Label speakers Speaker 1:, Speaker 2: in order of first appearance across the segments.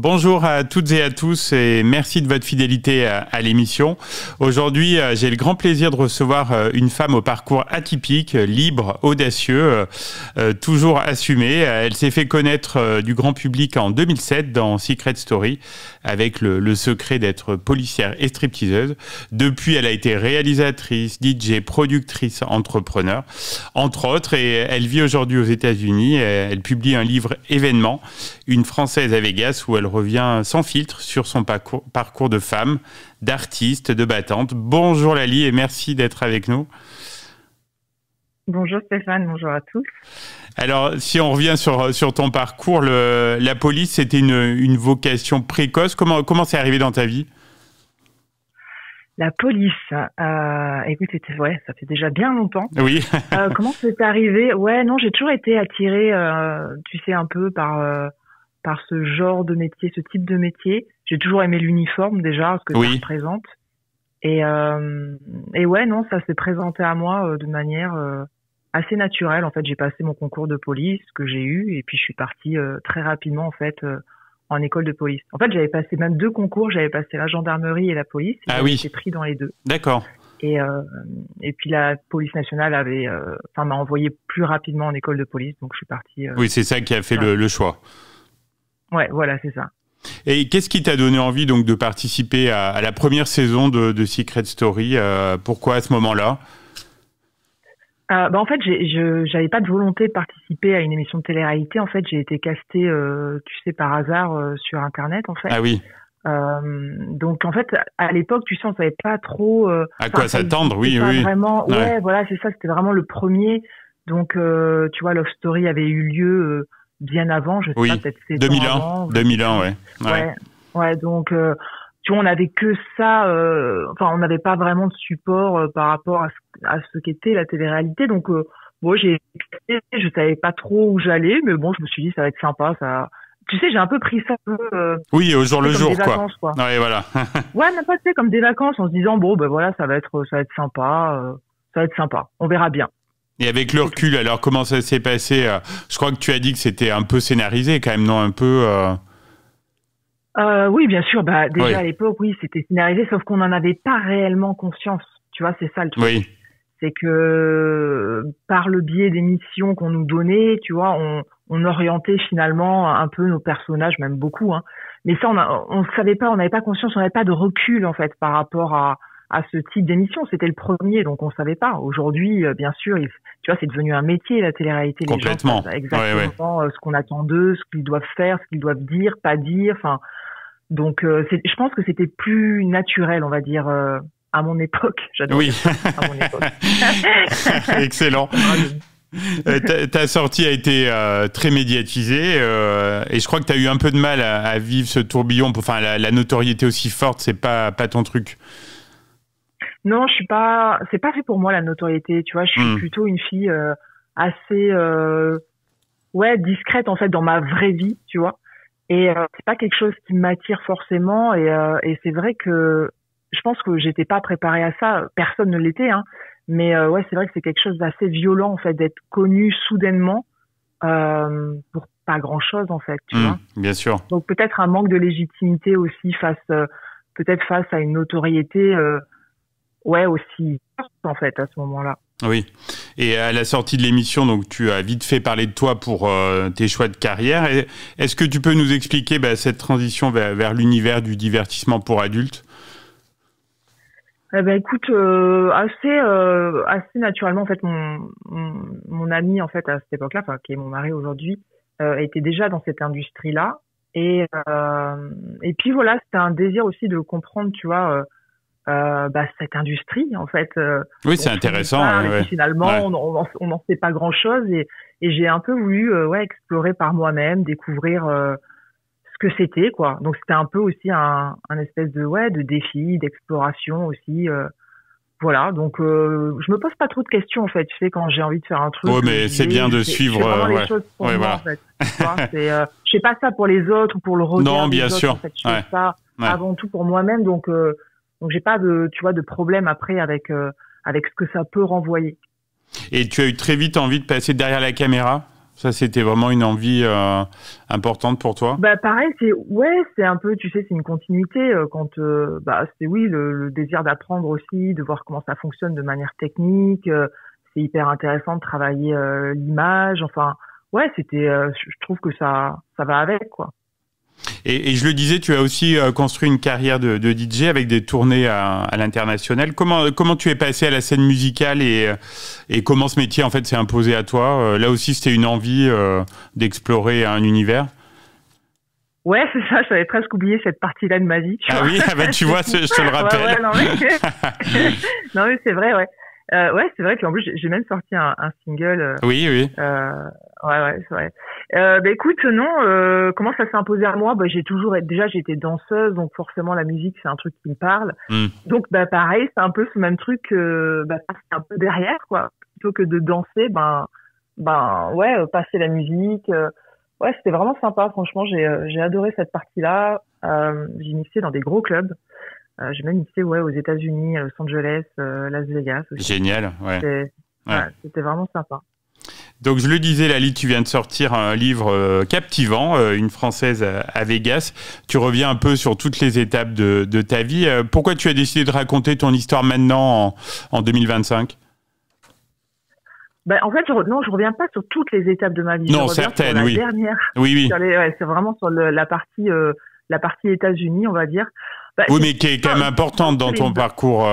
Speaker 1: Bonjour à toutes et à tous et merci de votre fidélité à l'émission. Aujourd'hui, j'ai le grand plaisir de recevoir une femme au parcours atypique, libre, audacieux, toujours assumée. Elle s'est fait connaître du grand public en 2007 dans Secret Story avec le secret d'être policière et stripteaseuse. Depuis, elle a été réalisatrice, DJ, productrice, entrepreneur, entre autres, et elle vit aujourd'hui aux États-Unis. Elle publie un livre événement, Une Française à Vegas, où elle revient sans filtre sur son parcours de femme, d'artiste, de battante. Bonjour Lali et merci d'être avec nous.
Speaker 2: Bonjour Stéphane, bonjour à tous.
Speaker 1: Alors, si on revient sur ton parcours, la police, c'était une vocation précoce. Comment c'est arrivé dans ta vie ?
Speaker 2: La police, écoute, ça fait déjà bien longtemps.
Speaker 1: Oui.
Speaker 2: Comment c'est arrivé ? Ouais, non, j'ai toujours été attirée, tu sais, un peu par ce genre de métier, ce type de métier. J'ai toujours aimé l'uniforme déjà, ce que ça représente. Et ouais, non, ça s'est présenté à moi de manière assez naturelle. En fait, j'ai passé mon concours de police que j'ai eu, et puis je suis partie très rapidement en fait en école de police. En fait, j'avais passé même 2 concours. J'avais passé la gendarmerie et la police. Et j'avais été pris dans les 2.
Speaker 1: D'accord.
Speaker 2: Et puis la police nationale m'a envoyé plus rapidement en école de police, donc je suis partie.
Speaker 1: Oui, c'est ça qui a fait le choix.
Speaker 2: Ouais, voilà, c'est ça.
Speaker 1: Et qu'est-ce qui t'a donné envie donc de participer à la première saison de Secret Story ? Pourquoi à ce moment-là ?
Speaker 2: En fait, j'avais pas de volonté de participer à une émission de télé-réalité. En fait, j'ai été castée, tu sais, par hasard sur Internet, en fait.
Speaker 1: Ah oui.
Speaker 2: Donc, en fait, à l'époque, tu sais, on savait pas trop
Speaker 1: à quoi s'attendre. Oui.
Speaker 2: Vraiment, ouais, voilà, c'est ça. C'était vraiment le premier. Donc, tu vois, Love Story avait eu lieu bien avant. Je sais pas, peut-être
Speaker 1: 2001,
Speaker 2: ouais. Donc, tu vois, on n'avait que ça. On n'avait pas vraiment de support par rapport à ce qu'était la télé-réalité. Donc, je savais pas trop où j'allais, mais bon, je me suis dit ça va être sympa. Ça, tu sais, j'ai un peu pris ça.
Speaker 1: Oui, au jour le jour,
Speaker 2: quoi. Vacances, quoi.
Speaker 1: Ouais, voilà.
Speaker 2: Ouais, mais pas tu sais comme des vacances, en se disant bon, ben voilà, ça va être sympa. Ça va être sympa. On verra bien.
Speaker 1: Et avec le recul, alors comment ça s'est passé ? Je crois que tu as dit que c'était un peu scénarisé, quand même, non ? Un peu.
Speaker 2: Oui, bien sûr. Bah déjà à l'époque, oui, c'était scénarisé, sauf qu'on n'en avait pas réellement conscience. Tu vois, c'est ça le truc.
Speaker 1: Oui.
Speaker 2: C'est que par le biais des missions qu'on nous donnait, tu vois, on orientait finalement un peu nos personnages, même beaucoup. Hein. Mais ça, on savait pas, on n'avait pas conscience, on n'avait pas de recul en fait par rapport à ce type d'émission. C'était le premier, donc on savait pas. Aujourd'hui, bien sûr, tu vois, c'est devenu un métier la télé-réalité.
Speaker 1: Complètement.
Speaker 2: Les gens savent exactement ce qu'on attend d'eux, ce qu'ils doivent faire, ce qu'ils doivent dire, pas dire. Enfin, donc je pense que c'était plus naturel, on va dire. À mon époque, j'adore ça, à mon époque.
Speaker 1: Excellent. Ta sortie a été très médiatisée et je crois que tu as eu un peu de mal à vivre ce tourbillon. Enfin, la notoriété aussi forte, c'est pas ton truc.
Speaker 2: Non, c'est pas fait pour moi la notoriété. Tu vois, je suis plutôt une fille assez discrète en fait dans ma vraie vie, tu vois. Et c'est pas quelque chose qui m'attire forcément. Et c'est vrai que je pense que j'étais pas préparée à ça. Personne ne l'était, hein. Mais c'est vrai que c'est quelque chose d'assez violent en fait d'être connu soudainement pour pas grand chose en fait, tu vois.
Speaker 1: Bien sûr.
Speaker 2: Donc peut-être un manque de légitimité aussi face à une notoriété aussi en fait à ce moment-là.
Speaker 1: Oui. Et à la sortie de l'émission, donc tu as vite fait parler de toi pour tes choix de carrière. Est-ce que tu peux nous expliquer cette transition vers l'univers du divertissement pour adultes ?
Speaker 2: Écoute, assez naturellement en fait mon ami en fait à cette époque-là, qui est mon mari aujourd'hui, était déjà dans cette industrie-là et puis voilà, c'était un désir aussi de comprendre, tu vois, cette industrie en fait.
Speaker 1: Oui, c'est intéressant.
Speaker 2: Et finalement, on n'en sait pas grand-chose et j'ai un peu voulu explorer par moi-même, découvrir que c'était quoi. Donc c'était un peu aussi un espèce de défi, d'exploration aussi. Voilà, donc je me pose pas trop de questions en fait. Tu sais, quand j'ai envie de faire un truc.
Speaker 1: Oui, mais c'est bien de suivre.
Speaker 2: Je fais vraiment les choses pour moi en fait. Tu vois, je fais pas ça pour les autres ou pour le regard
Speaker 1: non, bien
Speaker 2: des
Speaker 1: sûr.
Speaker 2: autres. En fait, je fais ça avant tout pour moi-même. Donc j'ai pas de problème après avec ce que ça peut renvoyer.
Speaker 1: Et tu as eu très vite envie de passer derrière la caméra
Speaker 2: Ça,
Speaker 1: c'était vraiment une envie importante pour toi?
Speaker 2: Bah pareil, c'est un peu, tu sais, c'est une continuité quand c'est le désir d'apprendre aussi, de voir comment ça fonctionne de manière technique. C'est hyper intéressant de travailler l'image. Enfin, ouais, je trouve que ça va avec, quoi.
Speaker 1: Et je le disais, tu as aussi construit une carrière de DJ avec des tournées à l'international. Comment tu es passé à la scène musicale et comment ce métier en fait s'est imposé à toi? Là aussi, c'était une envie d'explorer un univers.
Speaker 2: Ouais, c'est ça. J'avais presque oublié cette partie-là de ma vie.
Speaker 1: Oui, tu vois, je te le rappelle.
Speaker 2: Ouais, non mais c'est vrai, ouais. Ouais, c'est vrai. Puis en plus, j'ai même sorti un single.
Speaker 1: Oui.
Speaker 2: Ouais, c'est vrai. Écoute, non. Comment ça s'est imposé à moi? J'ai été danseuse, donc forcément la musique c'est un truc qui me parle. Donc pareil, c'est un peu ce même truc. C'est un peu derrière, quoi. Plutôt que de danser, passer la musique. Ouais, c'était vraiment sympa. Franchement, j'ai adoré cette partie-là. J'ai mixé dans des gros clubs. J'ai même mixé aux États-Unis, Los Angeles, Las Vegas aussi.
Speaker 1: Génial, ouais.
Speaker 2: C'était vraiment sympa.
Speaker 1: Donc je le disais, Lali, tu viens de sortir un livre captivant, Une Française à Vegas. Tu reviens un peu sur toutes les étapes de ta vie. Pourquoi tu as décidé de raconter ton histoire maintenant en 2025?
Speaker 2: En fait, je reviens pas sur toutes les étapes de ma vie.
Speaker 1: Non, certaines, oui.
Speaker 2: Dernière.
Speaker 1: Oui.
Speaker 2: C'est vraiment sur la partie États-Unis, on va dire.
Speaker 1: Oui, mais qui est quand même importante dans ton parcours.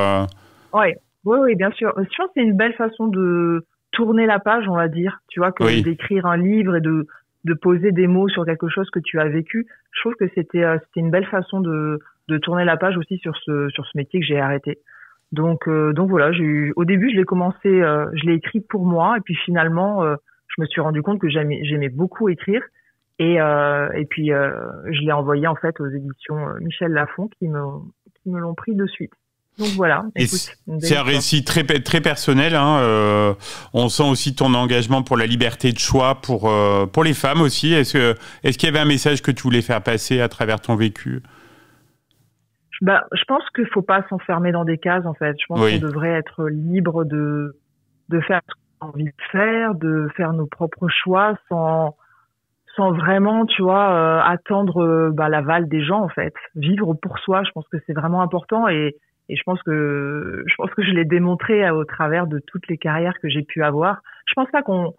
Speaker 2: Oui, bien sûr. Je pense que c'est une belle façon de tourner la page, on va dire. Tu vois, que d'écrire un livre et de poser des mots sur quelque chose que tu as vécu. Je trouve que c'était une belle façon de tourner la page aussi sur ce métier que j'ai arrêté. Donc voilà, au début, je l'ai écrit pour moi, et puis finalement, je me suis rendu compte que j'aimais beaucoup écrire. Et puis je l'ai envoyé en fait aux éditions Michel Lafon qui me l'ont pris de suite. Donc voilà. Écoute,
Speaker 1: c'est un récit très personnel. On sent aussi ton engagement pour la liberté de choix pour les femmes aussi. Est-ce qu'il y avait un message que tu voulais faire passer à travers ton vécu?
Speaker 2: Je pense qu'il faut pas s'enfermer dans des cases en fait. Je pense qu'on devrait être libre de faire ce qu'on a envie de faire nos propres choix sans vraiment, tu vois, attendre l'aval des gens en fait. Vivre pour soi, je pense que c'est vraiment important et je pense que je l'ai démontré au travers de toutes les carrières que j'ai pu avoir. Je pense pas qu'on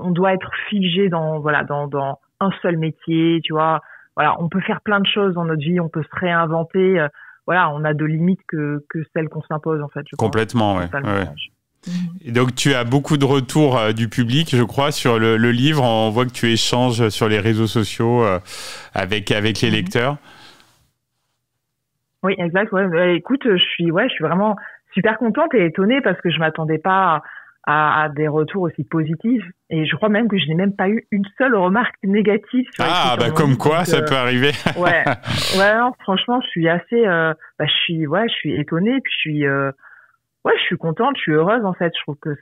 Speaker 2: doit être figé dans un seul métier, tu vois. Voilà, on peut faire plein de choses dans notre vie, on peut se réinventer. On a de limites que celles qu'on s'impose en fait.
Speaker 1: Complètement, ouais. Et donc tu as beaucoup de retours du public, je crois, sur le livre. On voit que tu échanges sur les réseaux sociaux avec les lecteurs.
Speaker 2: Oui, exact. Ouais. Écoute, je suis vraiment super contente et étonnée parce que je m'attendais pas à des retours aussi positifs. Et je crois même que je n'ai même pas eu une seule remarque négative.
Speaker 1: Comme quoi, ça peut arriver.
Speaker 2: Non, franchement, je suis assez, je suis étonnée, puis je suis contente, je suis heureuse en fait. Je trouve que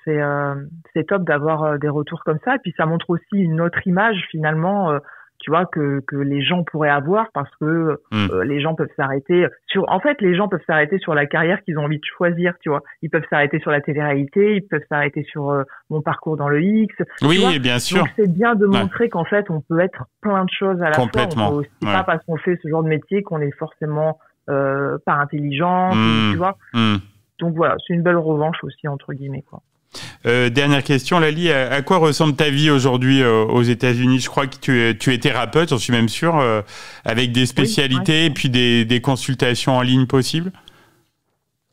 Speaker 2: c'est top d'avoir des retours comme ça. Et puis ça montre aussi une autre image finalement, tu vois, que les gens pourraient avoir parce que les gens peuvent s'arrêter les gens peuvent s'arrêter sur la carrière qu'ils ont envie de choisir, tu vois. Ils peuvent s'arrêter sur la télé-réalité, ils peuvent s'arrêter sur mon parcours dans le X.
Speaker 1: Oui, bien sûr.
Speaker 2: Donc c'est bien de montrer qu'en fait on peut être plein de choses à la fois.
Speaker 1: Complètement.
Speaker 2: On peut aussi pas parce qu'on fait ce genre de métier qu'on est forcément pas intelligent, tu vois. Donc voilà, c'est une belle revanche aussi, entre guillemets, quoi.
Speaker 1: Dernière question, Lali, à quoi ressemble ta vie aujourd'hui aux États-Unis? Je crois que tu es thérapeute, j'en suis même sûr, avec des spécialités et puis des consultations en ligne possibles?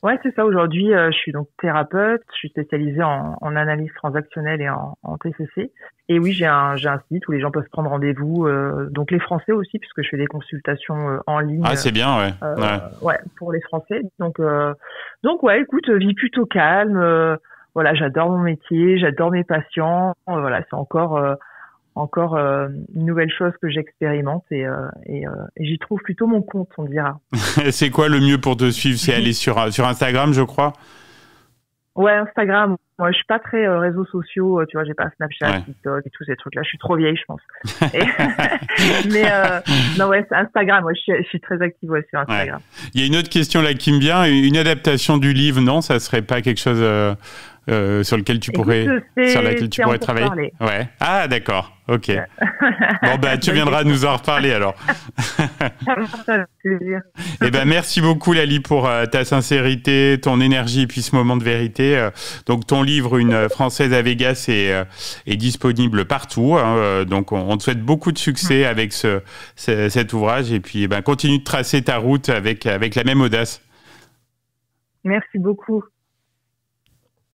Speaker 2: Ouais, c'est ça. Aujourd'hui, je suis donc thérapeute, je suis spécialisée en analyse transactionnelle et en TCC. Et oui, j'ai un site où les gens peuvent prendre rendez-vous, donc les Français aussi, puisque je fais des consultations en ligne.
Speaker 1: Ah, c'est bien, ouais.
Speaker 2: Ouais, pour les Français. Donc ouais, écoute, vie plutôt calme. Voilà, j'adore mon métier, j'adore mes patients. Voilà, c'est encore une nouvelle chose que j'expérimente et j'y trouve plutôt mon compte, on dira.
Speaker 1: C'est quoi le mieux pour te suivre? C'est aller sur Instagram, je crois? Ouais,
Speaker 2: Instagram. Moi, je suis pas très réseaux sociaux, tu vois, j'ai pas Snapchat, TikTok et tous ces trucs-là. Je suis trop vieille, je pense. Mais non, ouais, c'est Instagram. Moi, je suis très active sur Instagram.
Speaker 1: Il y a une autre question là qui me vient. Une adaptation du livre, non? Ça serait pas quelque chose sur laquelle tu pourrais travailler. Ouais. Ah, d'accord. Ok. Bon, tu viendras nous en reparler alors. Eh ben, merci beaucoup, Lali, pour ta sincérité, ton énergie et puis ce moment de vérité. Donc, ton livre, Une Française à Vegas, est disponible partout. Hein. Donc, on te souhaite beaucoup de succès avec cet ouvrage. Et puis, continue de tracer ta route avec la même audace.
Speaker 2: Merci beaucoup.